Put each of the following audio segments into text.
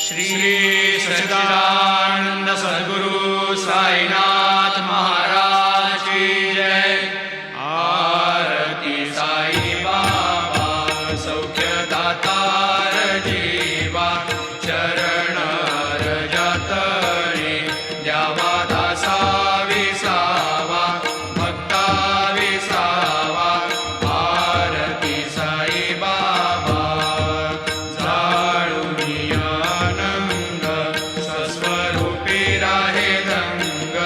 श्री सच्चिदानंद सद्गुरु साईनाथ महाराज की जय। आरती साई बाबा सौख्यदातार जीवा, चरण रजतळे द्यावा दासा विसावा, भक्ता विसावा। आरती साई बाबा स्वस्वरूपी राहे दंग,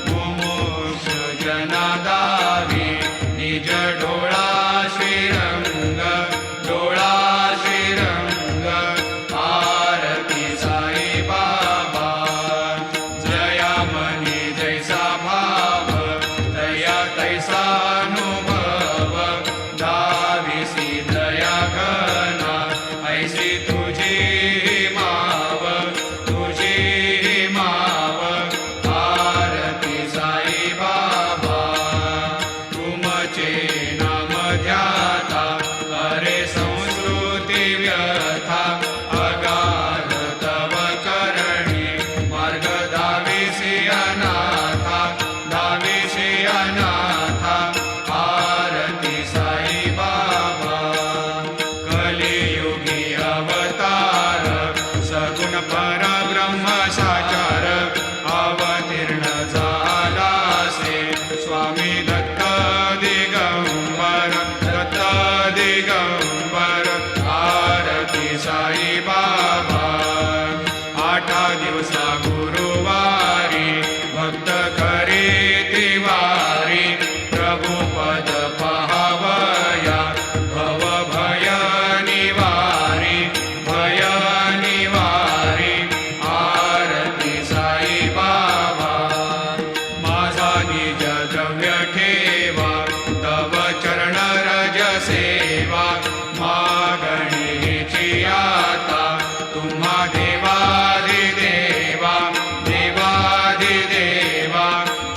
मुमुक्ष जनादावी निज डोळा श्रीरंग, डोळा श्रीरंग। आरती साई बाबा जया मनी जैसा भाव, दया तैसा अनुभव। दाविसी दया घना ऐसी तुझी माव, तुझी माव। आरती साई बाबा तुमचे नाम ध्याता, अरे संस्कृती व्यथा। अगाध तव करणी मार्ग दाविसी अनाथा, दाविसी अनाथा। आरती साई बाबा कलियुगी अवतार, सगुण परब्रह्म साचार। अवतीर्ण झालासे स्वामी दत्त दिगंबर, दत्त दिगंबर। आरती साई बाबा 8 दिवसा गुरुवारी, भक्त करी तिवारी। प्रभु पद पाहावया भव भय निवारी, भय निवारी। आरती साई बाबा माझा निज द्रव्य ठेवा, तव चरण रज सेवा। मागणीची आता तुम्हा देवादिदेवा, देवादिदेवा।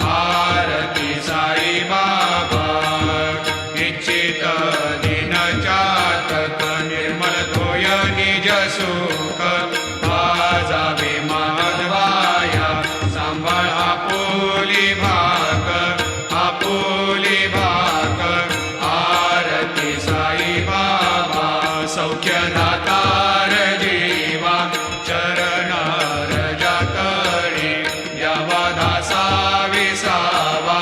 आरती साई बाबा इच्छित दिन चातक, निर्मल तोय निज सुख। आजावे माधवाया सांभाळ आपुली भाग, आपुली भाग। आरती साई बाबा सौख्यदातार जीवा, चरण रजतळे द्यावा दासा विसावा,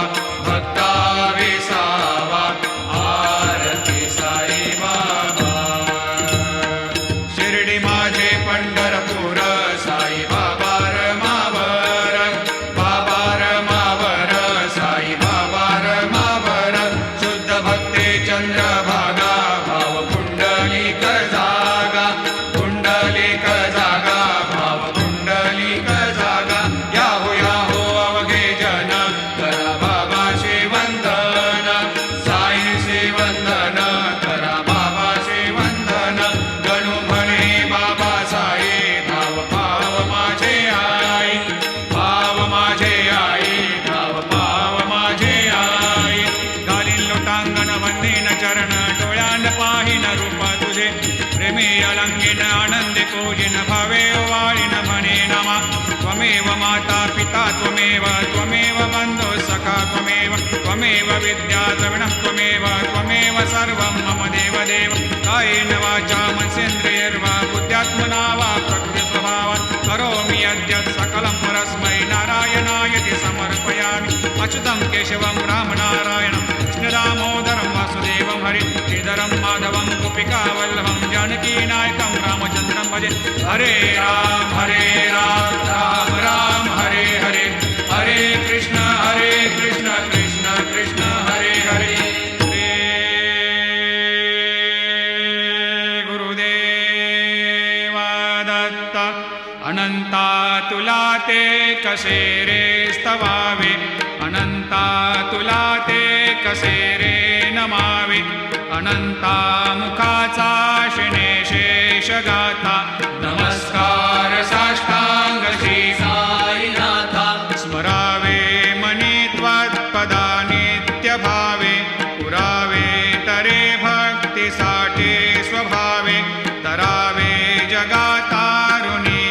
भक्ता विसावा। आरती साई बाबा शिर्डी माझे पंढरपूर, साई बाबा रमावर, बाबा रमावर। साई बाबा रमावर शुद्ध भक्ती चंद्रभागा, भाव पुंडलिक जागा, पुंडलिक जागा। भाव पुंडलिक जागा याहो अवघे जन, करा बाबाशी वंदन, साईशी वंदन। करा बाबाशी वंदन, गणू म्हणे बाबा साई। भाव पाव माझे आई, भाव माझे आई, भाव पाव माझे आई। घालीन लोटांगण वंदीन चरण, डोळ्यान पाहिन रूप तुझे। प्रेमी अलंगिन आनंदी पूजिन, भावे वाळीन म्हणे नमा। त्वमेव माता पिता त्वमेव, त्वमेव बंधु सखा त्वमेव। त्वमेव विद्या द्रविणं त्वमेव, त्वमेव सर्वं मम देवदेव। कायेन वाचा मनसेन्द्रियैर्वा बुद्ध्यात्मना वा प्रकृतिस्वभावात् करोमि यद्यत् सकलं परस्मै नारायणायति समर्पयामि। अच्युतं केशवं रामनारायणं कृष्णदामोदरं वासुदेवं हरि श्रीधरं माधवं गोपिकावल्लभं जानकीनायकं रामचन्द्रं भजे। हरे राम राम राम हरे हरे, हरे कृष्ण कृष्ण कृष्ण हरे हरे। श्री गुरुदेव दत्त अनंता तुला ते कसे रे स्तवावे, अनंता तुला ते कसे रे नमावे। अनंता मुखाचा शिणे शेष गाथा, नमस्कार साष्टांग श्री साईनाथा। स्मरावे मनी त्वत्पदा नित्य भावे, पुरावे तरे भक्तीसाठी स्वभावे। तरावे जगातारुणी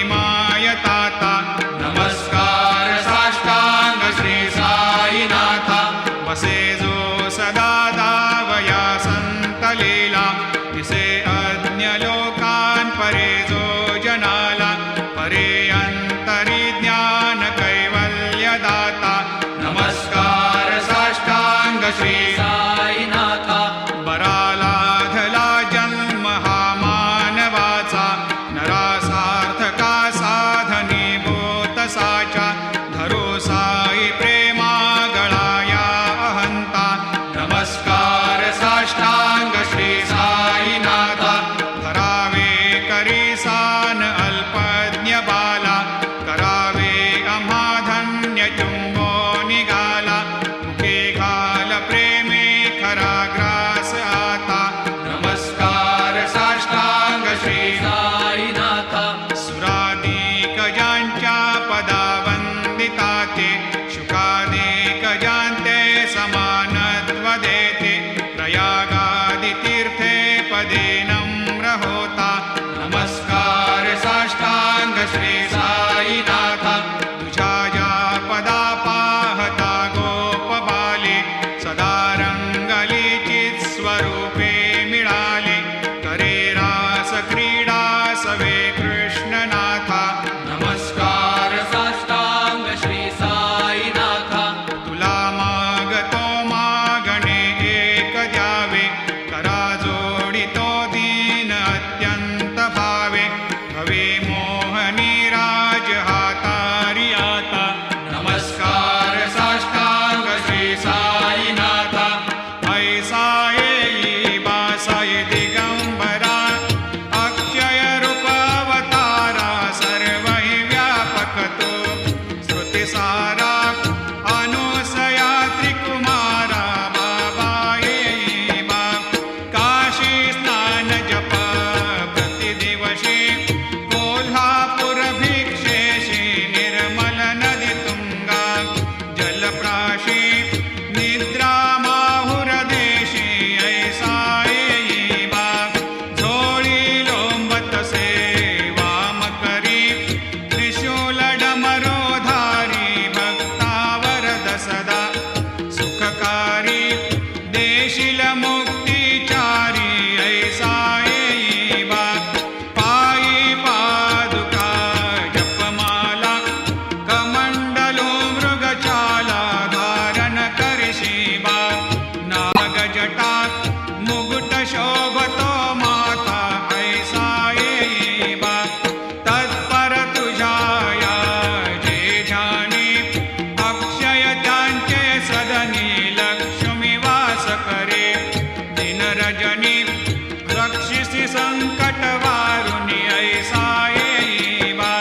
संकटवारुणी ऐसा येईवा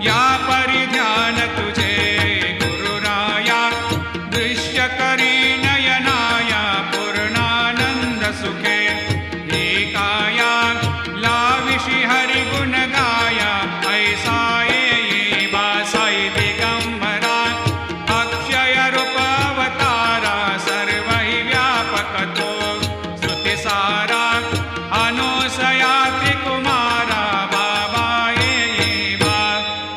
या परिध्यान तुझे गुरुराया दृश्य करी नयनाया पूर्णानंद सुखे एकाया लाविषि हरिगुण गाया ऐसा येईवा साई दिगंबरा अक्षय रूप अवतारा सर्व हि व्यापक तो स्तुतिसारा अनुसया त्रिकुमारा बाबा येईवा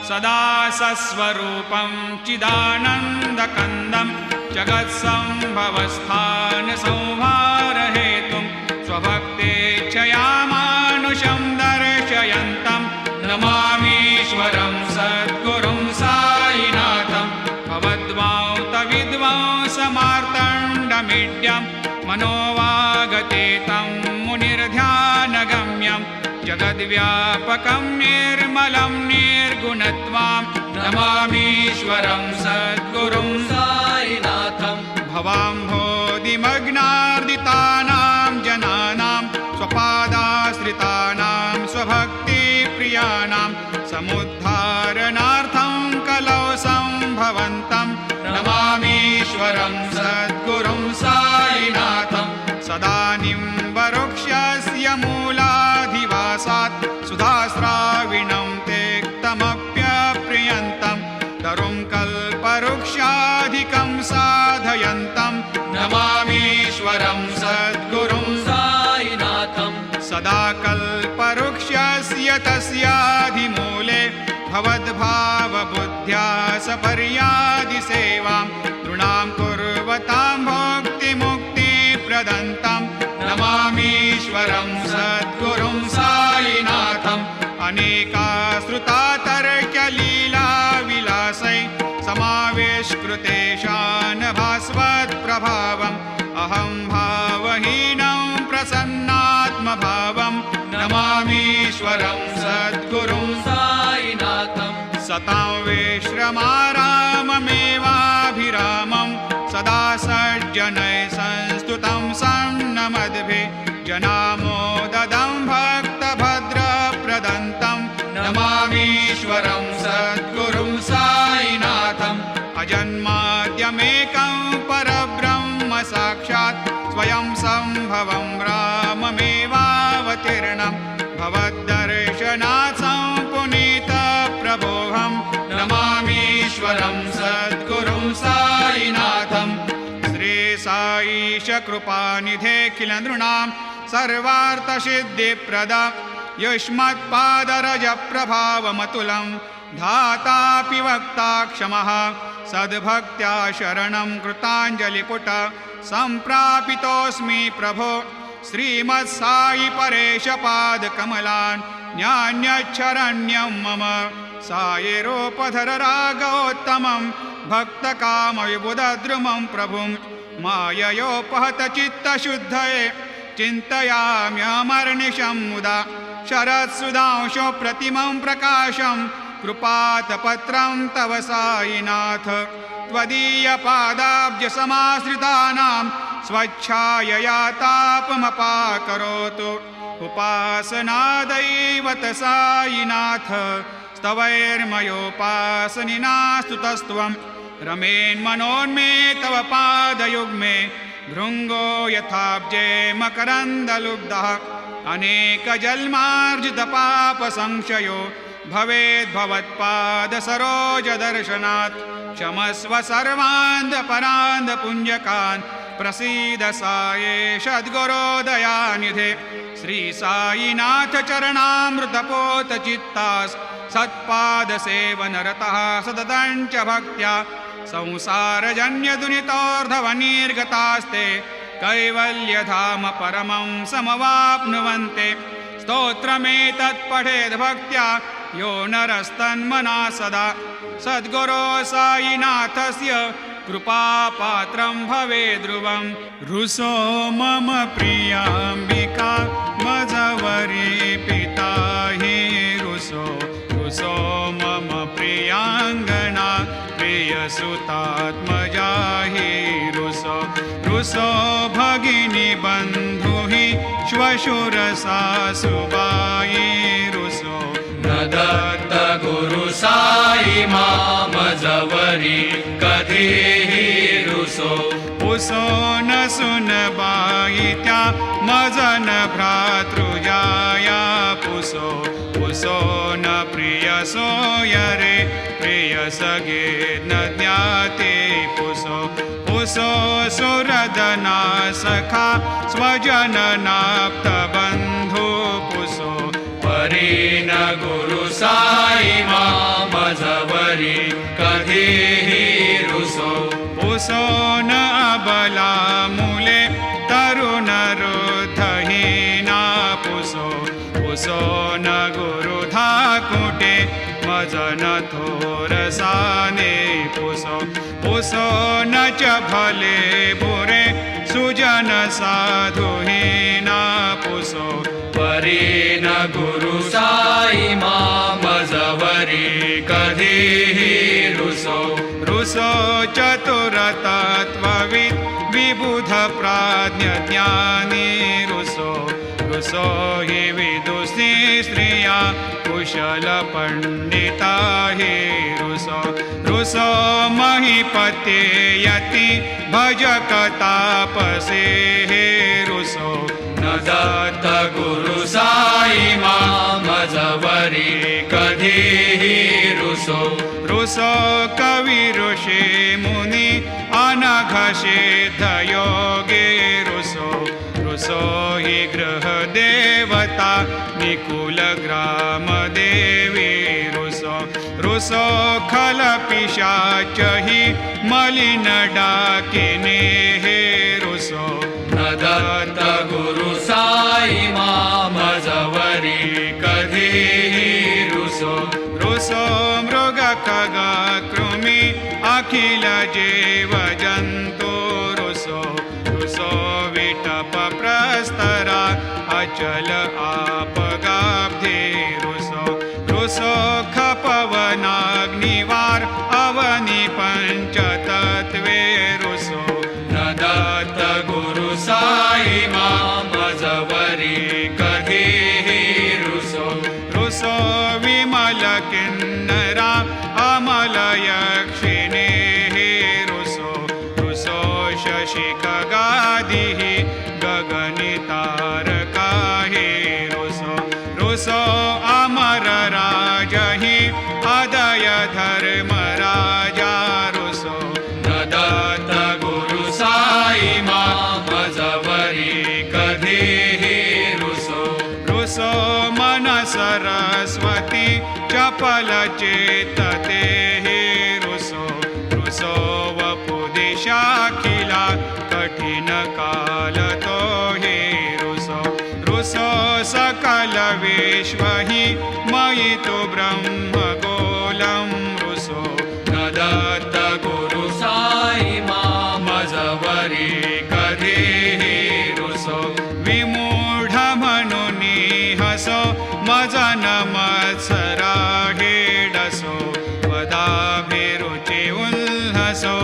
सदा सस्वरूपं चिदानन्दकन्दं जगत्सम्भवस्थान संहारहेतुं स्वभक्तेच्छया मानुषं दर्शयन्तं नमामीश्वरं सद्गुरुं साईनाथं भवद्वांतविद्वांसमार्तण्डमीड्यं मनोवागतीतं मुनिर्ध्यानगम्यं जगद्व्यापकं निर्मलं निर्गुणत्वां नमामीश्वरं सद्गुरुं साईनाथं भवाम्भोधिमग्नार्दितानां जनानां स्वपादाश्रितानां स्वभक्तिप्रियाणां समुद्धारणार्थं कलौ सम्भवन्तं नमामीश्वरं सद्गुरुं साईनाथं सदा निम्बवृक्षस्य मूलाधिवासात् सुधास्राविणं तेक्तमप्यप्रियन्तं तरुं कल्पवृक्षाधिकं साधयन्तं नमामीश्वरं सद्गुरुं साईनाथं सदा कल्पवृक्षस्य तस्याधिमूले भवद्भावबुद्ध्या सपर्यादिसेवां नृणां कुर्वतां भोक्तिमुक्तिप्रदन्तं नमामीश्वरं सद्गुरुं साईनाथम् अनेकाश्रुता तर्क्यलीलाविलासै समावेशकृतेशान भास्वत्प्रभावम् अहं भावहीनं प्रसन्नात्मभावं नमामीश्वरं सद्गुरुं साईनाथं सतां विश्रमाराममेवाभिरामं सदा सज्जनैः संस्तुतं सन्नमद्भिः जनामोददं भक्तभद्रप्रदन्तं नमामीश्वरं सद्गुरुं साईनाथम् अजन्माद्यमेकं परब्रह्म साक्षात् स्वयं सम्भवं राममेवावतीर्णं भवद्दर्शनात् सम्पुनीतप्रभोऽहं नमामीश्वरं सद्गुरुं साईनाथम् श्रीसाईश कृपानिधेऽखिलनृणां सर्वार्थसिद्धिप्रदा युष्मत्पादरजप्रभावमतुलं धातापि वक्ता क्षमः सद्भक्त्या शरणं कृताञ्जलिपुट सम्प्रापितोऽस्मि प्रभो श्रीमत्साई परेशपादकमलान् न्यान्यच्छरण्यं मम सायिरूपधर रागोत्तमं भक्तकामविबुधद्रुमं प्रभुं माययोपहतचित्तशुद्धये चिन्तयाम्यमर्निशं मुदा शरत्सुधांशो प्रतिमं प्रकाशं कृपातपत्रं तव साईनाथ त्वदीयपादाब्जसमाश्रितानां स्वच्छायया तापमपाकरोतु उपासनादैवत साईनाथ स्तवैर्मयोपासनिना स्तुतस्त्वं रमेन्मनोन्मे तव पादयुग्मे भृङ्गो यथाब्जे मकरन्दलुब्धः अनेकजन्मार्जितपापसंशयो भवेद्भवत्पादसरोजदर्शनात् क्षमस्व सर्वान्धपरान्धपुञ्जकान् प्रसीद सायेश सद्गुरोदयानिधे श्रीसाईनाथ चरणामृतपोतचित्तास् सत्पादसेवनरतः सततं च भक्त्या संसारजन्यदुरितोर्धवनिर्गतास्ते कैवल्यधाम परमं समवाप्नुवन्ते स्तोत्रमेतत्पठेद् भक्त्या यो नरस्तन्मना सदा सद्गुरो साईनाथस्य कृपापात्रं भवेद्ध्रुवं रुसो मम प्रियाम्बिका मजवरी पिता हि रुसो मम प्रियाङ्गना प्रियसुतात्मजा हि रुसो भगिनी बन्धु हि श्वशुरसासुबाई मामजवरी कधीही रुसो पुसो न सुनबाई त्या मजन भ्रातृजाया पुसो पुसो न प्रिय सोय रे प्रिय सगे न ज्ञाते पुसो पुसो सुरदना सखा स्वजन नाप्त बंधु पुसो परी न गुरु साई मामजवरी कधीही रुसो पुसो न अबला मुले तरुण रुद्धहीना पुसो पुसो न गुरु धाकुटे मजन थोरसाने पुसो पुसो न च भले बुरे सुजन साधुहीना पुसो परी न गुरु साई मामजवरी कधीही रुसो रुसो चतुरतत्त्वविद् विबुध प्राज्ञ ज्ञानी रुसो रुसो हि विदुषी स्त्रिया कुशल पंडिता हि रुसो रुसो महीपते यति भजक तापसे हे रुसो न दत्त गुरु साई मामजवरी कधीही रुसो रुसो कवि ऋषि मुनि अनघषेध योगे रुसो रुसो हि गृह देवता निकुल ग्राम देवी रुसो रुसो खल पिशाच हि मलिन डाकिने हे रुसो न दत्त गुरु साई मामजवरी कधीही रुसो रुसो मृग खग कृमि अखिल जीव जंतु रुसो रुसो विटप प्रस्तरा अचल आपगाब्धे रुसो रुसो खपवनाग्निवार अवनि पंचतत्वे रुसो न दत्त गुरु साई मामजवरी कधीही रुसो रुसो विमल किन्नरा अमल यक्षिणे हे रुसो रुसो शशि खगादिः गगनितारका हे रुसो रुसो अमर राजहि अदय धर्म राजा रुसो न दत्त गुरु साई मामजवरी कधीही रुसो रुसो मन सरस्वती चपल चेतते हे रुसो रुसो वपुदिशाखिला कठिन काल तो हे रुसो रुसो सकल विश्व हि मयि तु ब्रह्म गोलं रुसो न दत्त गुरु साई मामजवरी कधीही रुसो विमूढ मनुनी हसो मजन मत्सरा हेडसो पदाभिरुचि उल्हसो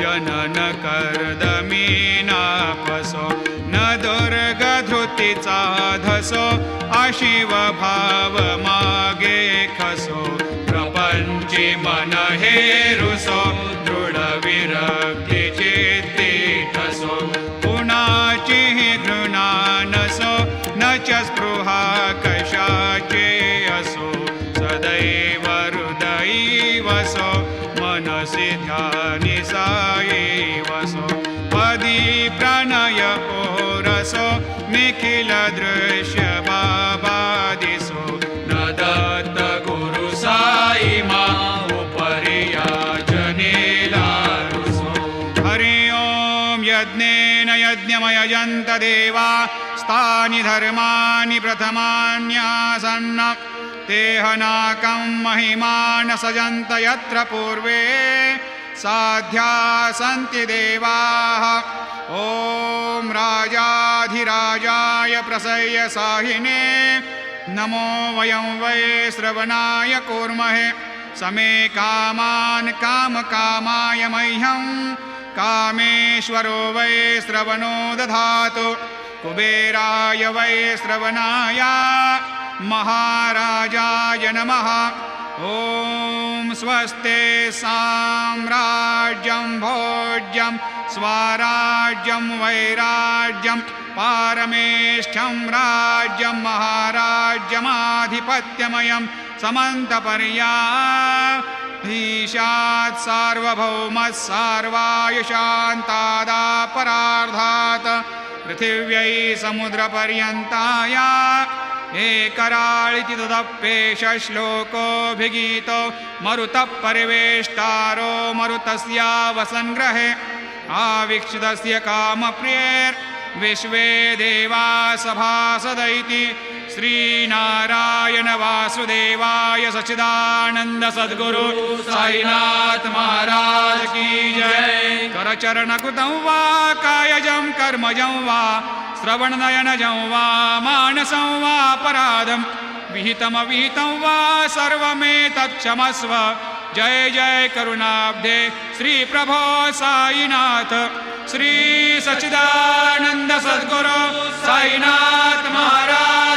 जनन कर्दमीनापसो न दुर्गधृतीचा धसो अशिव भाव मागे खसो प्रपंची मन हे रुसो दृढ विरक्ती चित्ती ठसो पुणाची घृणा नसो न च स्पृहा कशाचे असो सदैव हृदयी वसो मनसि ध्यानि साये वसो पदी प्रणय ओरसो निखिल दृश्य बाबादिसो न दत्त गुरु साई मामुपर्याजनेला रुसो हरि ओम यज्ञेन यज्ञमयजन्त देवा स्थानि धर्माणि प्रथमान्यासन्न तेहनाकं महिमान सजन्त यत्र पूर्वे साध्या सन्ति देवाः ॐ राजाधिराजाय प्रसह्य साहिने नमो वयं वै श्रवणाय कूर्महे समे कामान् कामकामाय मह्यं कामेश्वरो वै श्रवणो दधातु कुबेराय वै श्रवणाय महाराजाय नमः ॐ स्वस्ते साम्राज्यं भोज्यं स्वराज्यं वैराज्यं पारमेष्ठ्यं राज्यं महाराज्यमाधिपत्यमयं समन्तपर्याधीशात् सार्वभौमः सार्वायुषान्तादापरार्धात् पृथिव्यै समुद्रपर्यन्ताया एकराळिति तदप्येष श्लोकोऽभिगीतो मरुतः परिवेष्टारो मरुतस्यावसङ्ग्रहे आवीक्षितस्य कामप्रियैर्विश्वे देवा सभासदैति श्रीनारायण वासुदेवाय सच्चिदानन्द सद्गुरु साईनाथ महाराज की जय। करचरणकृतं वा कायजं कर्मजं वा श्रवणनयनजं वा मानसं वा अपराधं विहितमविहितं वा सर्वमेतत्क्षमस्व। जय जय करुणाब्धे श्री प्रभो साईनाथ श्री सच्चिदानंद सद्गुरु साईनाथ महाराज